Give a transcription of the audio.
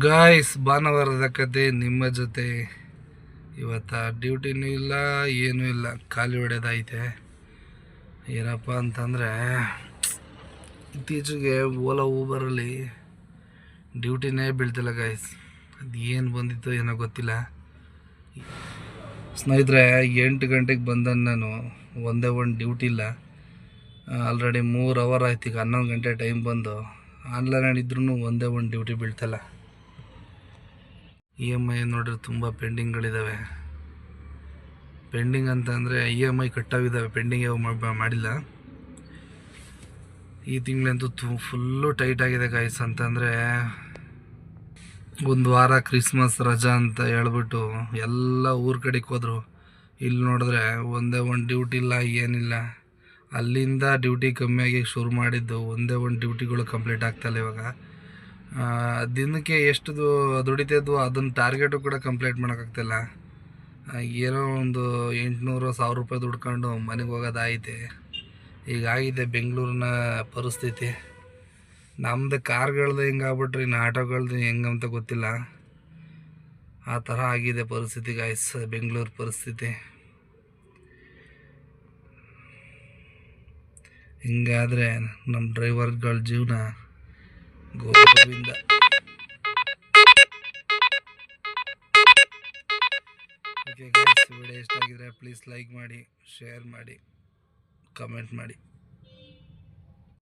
Guys, ಭಾನುವಾರದ ಕತೆ ನಿಮ್ಮ ಜೊತೆ. ಇವತ್ತು ಡ್ಯೂಟಿನೂ ಇಲ್ಲ, ಏನೂ ಇಲ್ಲ, ಖಾಲಿ ಹೊಡೆದೈತೆ. ಏನಪ್ಪ ಅಂತಂದರೆ, ಇತ್ತೀಚೆಗೆ ಓಲಾ ಊಬರಲ್ಲಿ ಡ್ಯೂಟಿನೇ ಬೀಳ್ತಿಲ್ಲ ಗಾಯ್ಸ್. ಅದು ಏನು ಬಂದಿತ್ತು ಏನೋ ಗೊತ್ತಿಲ್ಲ. ಸ್ನೇಹಿತರೆ, 8 ಗಂಟೆಗೆ ಬಂದ ನಾನು, ಒಂದೇ ಒಂದು ಡ್ಯೂಟಿ ಇಲ್ಲ. ಆಲ್ರೆಡಿ 3 ಅವರ್ ಆಯ್ತು. ಈಗ 11 ಗಂಟೆ ಟೈಮ್ ಬಂದು ಆನ್ಲೈನ್ ಇದ್ರೂ ಒಂದೇ ಒಂದು ಡ್ಯೂಟಿ ಬೀಳ್ತಲ್ಲ. EMI ನೋಡ್ರೆ ತುಂಬ ಪೆಂಡಿಂಗ್ಗಳಿದ್ದಾವೆ. ಪೆಂಡಿಂಗ್ ಅಂತ ಅಂದರೆ EMI ಕಟ್ಟಾಗಿದ್ದಾವೆ, ಪೆಂಡಿಂಗ್ ಯಾವ ಮಾಡಿಲ್ಲ. ಈ ತಿಂಗಳಂತೂ ಫುಲ್ಲು ಟೈಟ್ ಆಗಿದೆ ಗಾಯ್ಸ್. ಅಂತಂದರೆ ಒಂದು ವಾರ ಕ್ರಿಸ್ಮಸ್ ರಜಾ ಅಂತ ಹೇಳ್ಬಿಟ್ಟು ಎಲ್ಲ ಊರ ಕಡೆಗೆ ಹೋದರು. ಇಲ್ಲಿ ನೋಡಿದ್ರೆ ಒಂದೇ ಒಂದು ಡ್ಯೂಟಿ ಇಲ್ಲ, ಏನಿಲ್ಲ. ಅಲ್ಲಿಂದ ಡ್ಯೂಟಿ ಕಮ್ಮಿಯಾಗಿ ಶುರು ಮಾಡಿದ್ದು, ಒಂದೇ ಒಂದು ಡ್ಯೂಟಿಗಳು ಕಂಪ್ಲೀಟ್ ಆಗ್ತಾಯಿಲ್ಲ ಇವಾಗ. ದಿನಕ್ಕೆ ಎಷ್ಟು ದುಡಿತಿದ್ವು ಅದನ್ನು ಟಾರ್ಗೆಟು ಕೂಡ ಕಂಪ್ಲೀಟ್ ಮಾಡೋಕ್ಕಾಗ್ತಿಲ್ಲ. ಏನೋ ಒಂದು 800-1000 ರೂಪಾಯಿ ದುಡ್ಕೊಂಡು ಮನೆಗೆ ಹೋಗೋದಾಯಿತೆ. ಹೀಗಾಗಿದೆ ಬೆಂಗಳೂರಿನ ಪರಿಸ್ಥಿತಿ. ನಮ್ಮದು ಕಾರ್ಗಳ್ದು ಹೆಂಗಾಗ್ಬಿಟ್ರೆ ಇನ್ನು ಆಟೋಗಳ್ದು ಹೆಂಗಂತ ಗೊತ್ತಿಲ್ಲ. ಆ ಥರ ಆಗಿದೆ ಪರಿಸ್ಥಿತಿ ಗಾಯ್ಸ್, ಬೆಂಗಳೂರು ಪರಿಸ್ಥಿತಿ. ಹಿಂಗಾದರೆ ನಮ್ಮ ಡ್ರೈವರ್ಗಳ ಜೀವನ ಗೋವಿಂದ. ಓಕೆ ಗೈಸ್, ವಿಡಿಯೋ ಇಷ್ಟ ಆಗಿದ್ರೆ ಪ್ಲೀಸ್ ಲೈಕ್ ಮಾಡಿ, ಶೇರ್ ಮಾಡಿ, ಕಮೆಂಟ್ ಮಾಡಿ.